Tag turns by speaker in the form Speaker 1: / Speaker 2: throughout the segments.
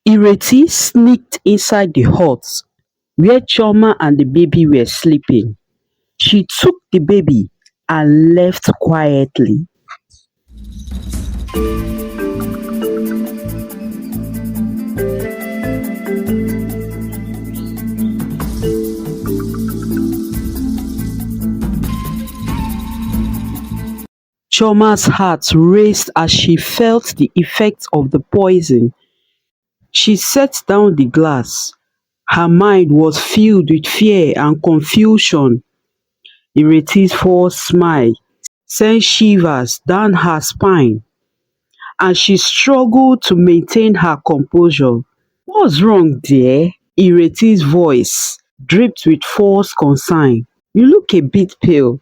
Speaker 1: Ireti sneaked inside the hut where Chioma and the baby were sleeping. She took the baby and left quietly. Chioma's heart raced as she felt the effects of the poison. She set down the glass. Her mind was filled with fear and confusion. Ireti's false smile sent shivers down her spine, and she struggled to maintain her composure. "What's wrong, dear?" Ireti's voice dripped with false concern. "You look a bit pale.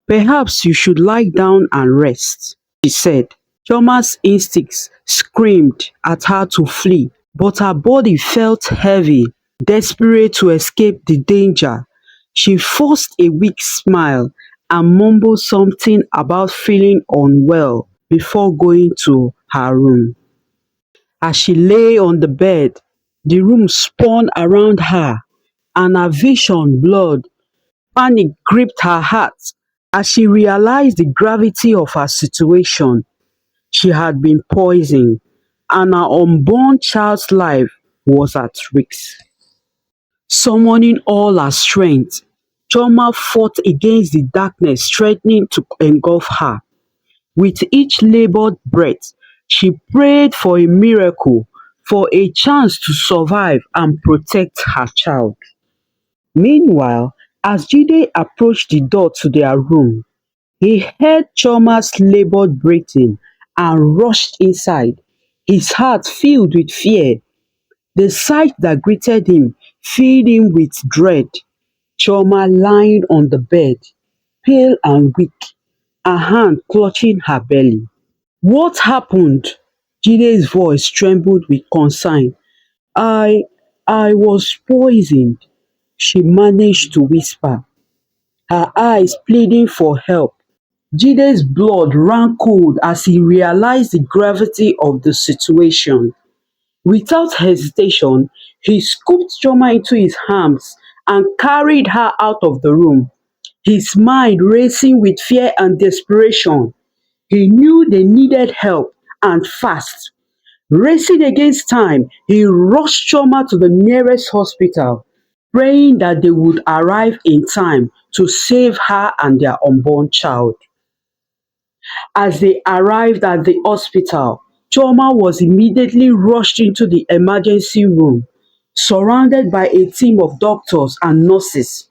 Speaker 1: Perhaps you should lie down and rest," she said. Chioma's instincts screamed at her to flee, but her body felt heavy. Desperate to escape the danger, she forced a weak smile and mumbled something about feeling unwell before going to her room. As she lay on the bed, the room spun around her and her vision blurred. Panic gripped her heart as she realized the gravity of her situation. She had been poisoned, and her unborn child's life was at risk. Summoning all her strength, Chioma fought against the darkness threatening to engulf her. With each labored breath, she prayed for a miracle, for a chance to survive and protect her child. Meanwhile, as Jide approached the door to their room, he heard Chioma's labored breathing and rushed inside, his heart filled with fear. The sight that greeted him filled him with dread. Chioma lying on the bed, pale and weak, her hand clutching her belly. "What happened?" Jide's voice trembled with concern. I I was poisoned," she managed to whisper, her eyes pleading for help. Jide's blood ran cold as he realized the gravity of the situation. Without hesitation, he scooped Chioma into his arms and carried her out of the room, his mind racing with fear and desperation. He knew they needed help, and fast. Racing against time, he rushed Chioma to the nearest hospital, praying that they would arrive in time to save her and their unborn child. As they arrived at the hospital, Chioma was immediately rushed into the emergency room, surrounded by a team of doctors and nurses.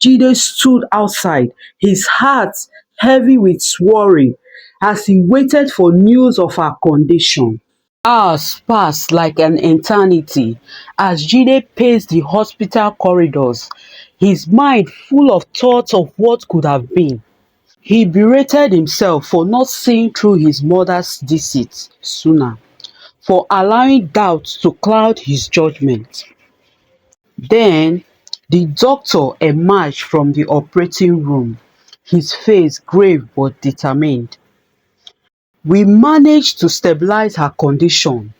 Speaker 1: Jide stood outside, his heart heavy with worry, as he waited for news of her condition. Hours passed like an eternity as Jide paced the hospital corridors, his mind full of thoughts of what could have been. He berated himself for not seeing through his mother's deceit sooner, for allowing doubt to cloud his judgment. Then the doctor emerged from the operating room, his face grave but determined. "We managed to stabilize her condition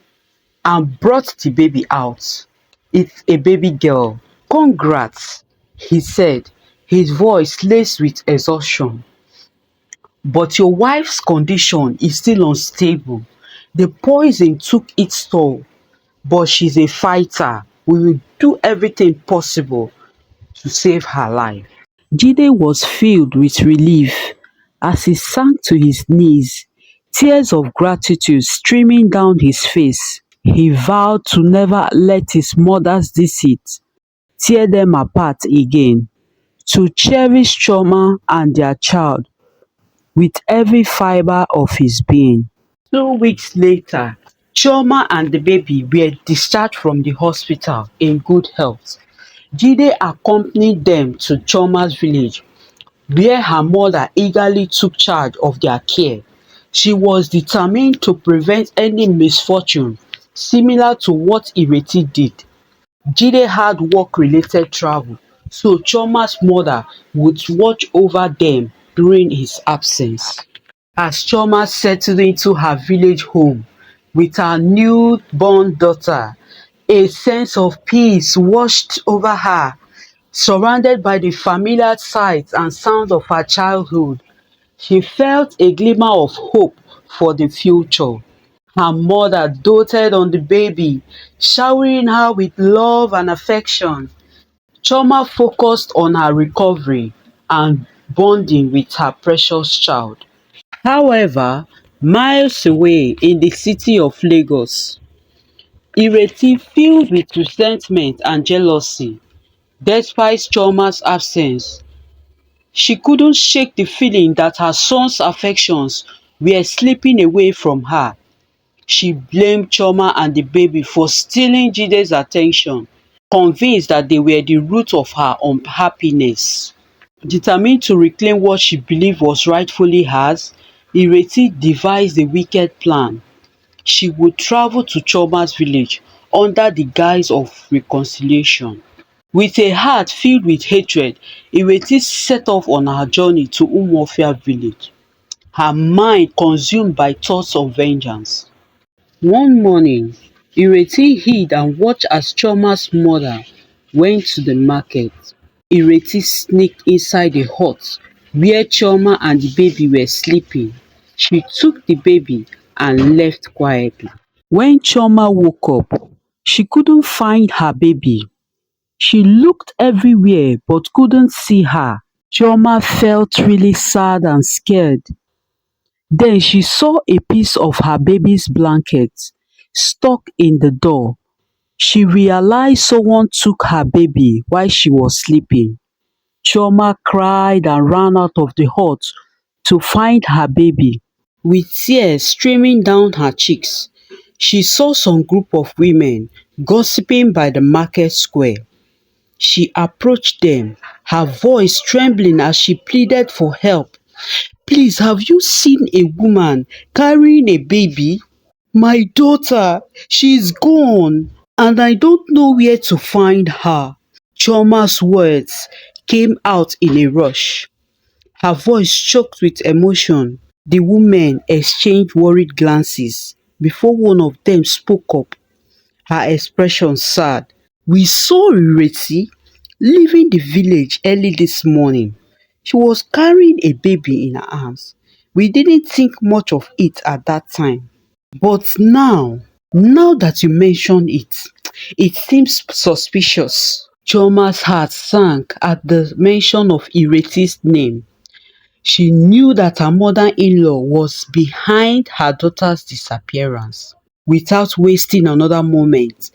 Speaker 1: and brought the baby out. It's a baby girl. Congrats," he said, his voice laced with exhaustion. "But your wife's condition is still unstable. The poison took its toll, but she's a fighter. We will do everything possible to save her life." Jide was filled with relief as he sank to his knees, tears of gratitude streaming down his face. He vowed to never let his mother's deceit tear them apart again, to cherish Chioma and their child with every fiber of his being. 2 weeks later, Chioma and the baby were discharged from the hospital in good health. Jide accompanied them to Chioma's village, where her mother eagerly took charge of their care. She was determined to prevent any misfortune similar to what Ireti did. Jide had work-related travel, so Chioma's mother would watch over them during his absence. As Chioma settled into her village home, with her newborn daughter. A sense of peace washed over her, surrounded by the familiar sights and sounds of her childhood. She felt a glimmer of hope for the future. Her mother doted on the baby, showering her with love and affection. Chioma focused on her recovery and bonding with her precious child. However, miles away in the city of Lagos, Ireti, filled with resentment and jealousy, despite Chioma's absence, she couldn't shake the feeling that her son's affections were slipping away from her. She blamed Chioma and the baby for stealing Jide's attention, convinced that they were the root of her unhappiness. Determined to reclaim what she believed was rightfully hers, Ireti devised a wicked plan. She would travel to Chioma's village under the guise of reconciliation. With a heart filled with hatred, Ireti set off on her journey to Umuofia village, her mind consumed by thoughts of vengeance. One morning, Ireti hid and watched as Chioma's mother went to the market. Ireti sneaked inside the hut where Chioma and the baby were sleeping. She took the baby and left quietly. When Chioma woke up, she couldn't find her baby. She looked everywhere but couldn't see her. Chioma felt really sad and scared. Then she saw a piece of her baby's blanket stuck in the door. She realized someone took her baby while she was sleeping. Chioma cried and ran out of the hut to find her baby. With tears streaming down her cheeks, she saw some group of women gossiping by the market square. She approached them, her voice trembling as she pleaded for help. "Please, have you seen a woman carrying a baby? My daughter, she's gone and I don't know where to find her." Chioma's words came out in a rush, her voice choked with emotion. The women exchanged worried glances before one of them spoke up, her expression sad. "We saw Ireti leaving the village early this morning. She was carrying a baby in her arms. We didn't think much of it at that time. But now that you mention it, it seems suspicious." Chioma's heart sank at the mention of Ireti's name. She knew that her mother-in-law was behind her daughter's disappearance. Without wasting another moment,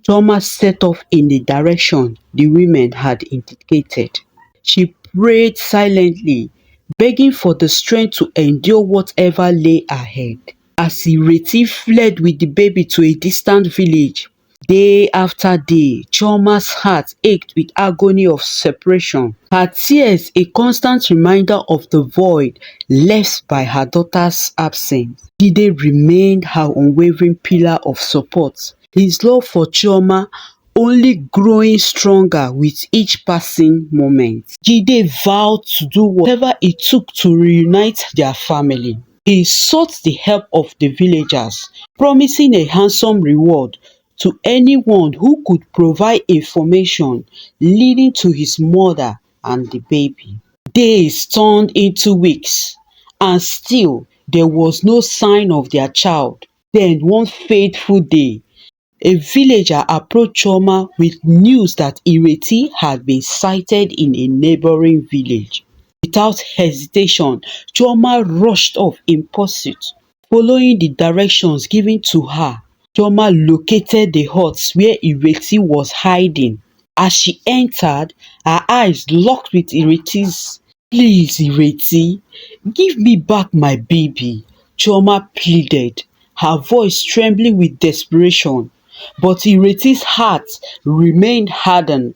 Speaker 1: Chioma set off in the direction the women had indicated. She prayed silently, begging for the strength to endure whatever lay ahead. As Ireti fled with the baby to a distant village, day after day, Chioma's heart ached with agony of separation. Her tears a constant reminder of the void left by her daughter's absence. Jide remained her unwavering pillar of support, his love for Chioma only growing stronger with each passing moment. Jide vowed to do whatever it took to reunite their family. He sought the help of the villagers, promising a handsome reward to anyone who could provide information leading to his mother and the baby. Days turned into weeks, and still there was no sign of their child. Then one fateful day, a villager approached Chioma with news that Ireti had been sighted in a neighboring village. Without hesitation, Chioma rushed off in pursuit. Following the directions given to her, Chioma located the hut where Ireti was hiding. As she entered, her eyes locked with Ireti's. "Please, Ireti, give me back my baby," Chioma pleaded, her voice trembling with desperation. But Ireti's heart remained hardened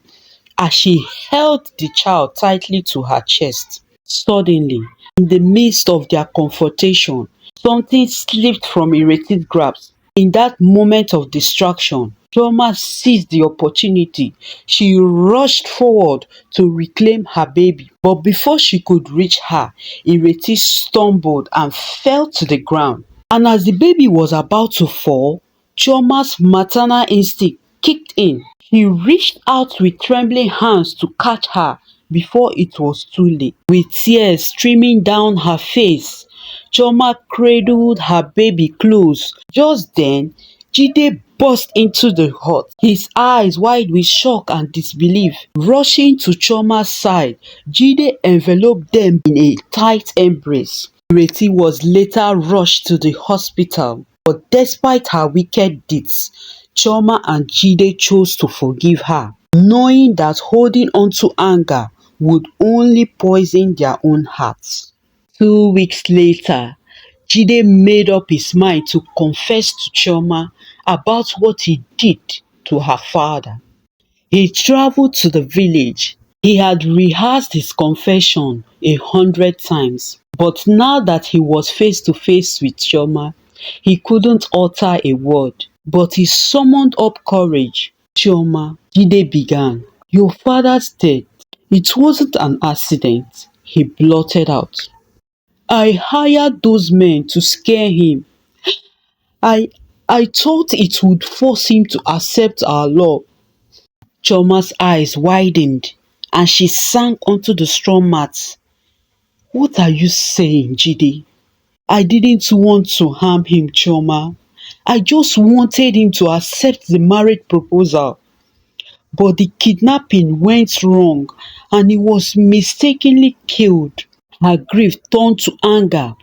Speaker 1: as she held the child tightly to her chest. Suddenly, in the midst of their confrontation, something slipped from Ireti's grasp. In that moment of distraction, Chioma seized the opportunity. She rushed forward to reclaim her baby. But before she could reach her, Ireti stumbled and fell to the ground. And as the baby was about to fall, Chioma's maternal instinct kicked in. He reached out with trembling hands to catch her before it was too late. With tears streaming down her face, Chioma cradled her baby close. Just then, Jide burst into the hut, his eyes wide with shock and disbelief. Rushing to Chioma's side, Jide enveloped them in a tight embrace. Ireti was later rushed to the hospital, but despite her wicked deeds, Chioma and Jide chose to forgive her, knowing that holding on to anger would only poison their own hearts. 2 weeks later, Jide made up his mind to confess to Chioma about what he did to her father. He traveled to the village. He had rehearsed his confession 100 times, but now that he was face to face with Chioma, he couldn't utter a word. But he summoned up courage. Chioma, Jide began, "Your father's dead. It wasn't an accident," he blurted out. "I hired those men to scare him. I I thought it would force him to accept our love." Chioma's eyes widened and she sank onto the straw mat. "What are you saying, Jide? I didn't want to harm him, Chioma. I just wanted him to accept the marriage proposal. But the kidnapping went wrong and he was mistakenly killed." Her grief turned to anger.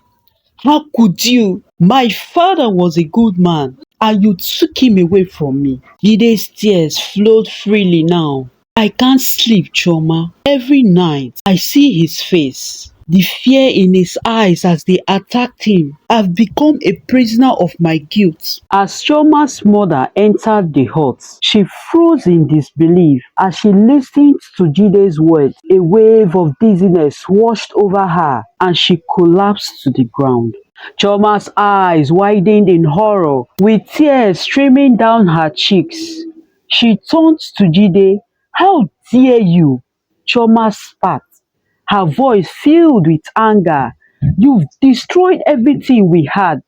Speaker 1: "How could you? My father was a good man and you took him away from me." Jide's tears flowed freely now. "I can't sleep, Chioma. Every night I see his face, the fear in his eyes as they attacked him. I've become a prisoner of my guilt." As Chioma's mother entered the hut, she froze in disbelief as she listened to Jide's words. A wave of dizziness washed over her and she collapsed to the ground. Chioma's eyes widened in horror, with tears streaming down her cheeks. She turned to Jide. "How dare you?" Chioma spat, her voice filled with anger. "You've destroyed everything we had.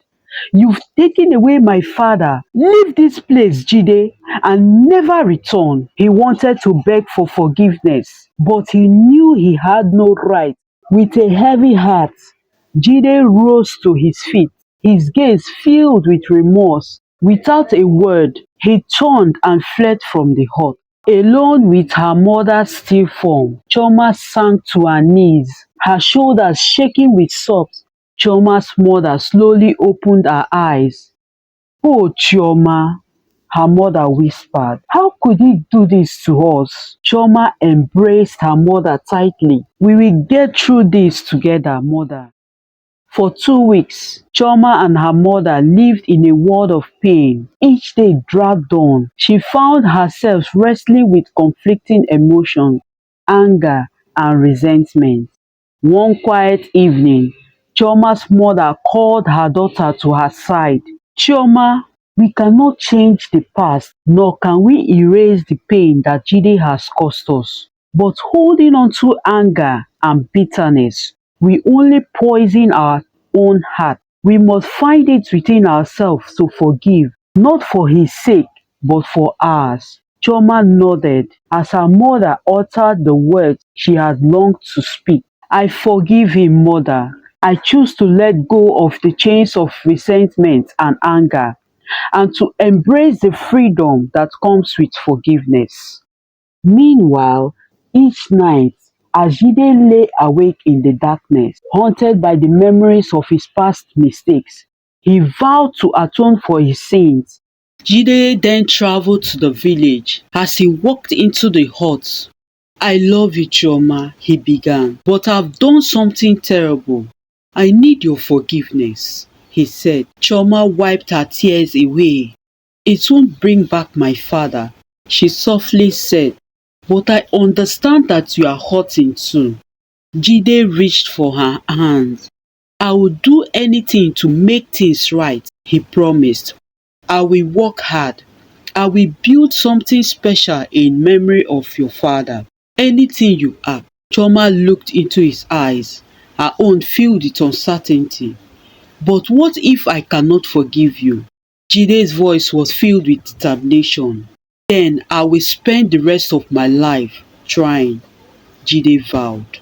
Speaker 1: You've taken away my father. Leave this place, Jide, and never return." He wanted to beg for forgiveness, but he knew he had no right. With a heavy heart, Jide rose to his feet, his gaze filled with remorse. Without a word, he turned and fled from the hut. Alone with her mother's still form, Chioma sank to her knees, her shoulders shaking with sobs. Chioma's mother slowly opened her eyes. "Oh, Chioma," her mother whispered. "How could he do this to us?" Chioma embraced her mother tightly. "We will get through this together, mother." For 2 weeks, Chioma and her mother lived in a world of pain. Each day dragged on. She found herself wrestling with conflicting emotions, anger and resentment. One quiet evening, Chioma's mother called her daughter to her side. "Chioma, we cannot change the past, nor can we erase the pain that Jide has caused us. But holding on to anger and bitterness will only poison our own heart. We must find it within ourselves to forgive, not for his sake, but for ours." Chioma nodded as her mother uttered the words she had longed to speak. "I forgive him, mother. I choose to let go of the chains of resentment and anger, and to embrace the freedom that comes with forgiveness." Meanwhile, each night, as Jide lay awake in the darkness, haunted by the memories of his past mistakes, he vowed to atone for his sins. Jide then traveled to the village. As he walked into the hut, "I love you, Chioma," he began, "but I've done something terrible. I need your forgiveness," he said. Chioma wiped her tears away. "It won't bring back my father," she softly said, "but I understand that you are hurting too." Jide reached for her hand. "I will do anything to make things right," he promised. "I will work hard. I will build something special in memory of your father. Anything you ask." Chioma looked into his eyes, her own filled with uncertainty. But what if I cannot forgive you? Jide's voice was filled with determination. Then I will spend the rest of my life trying, Jide vowed.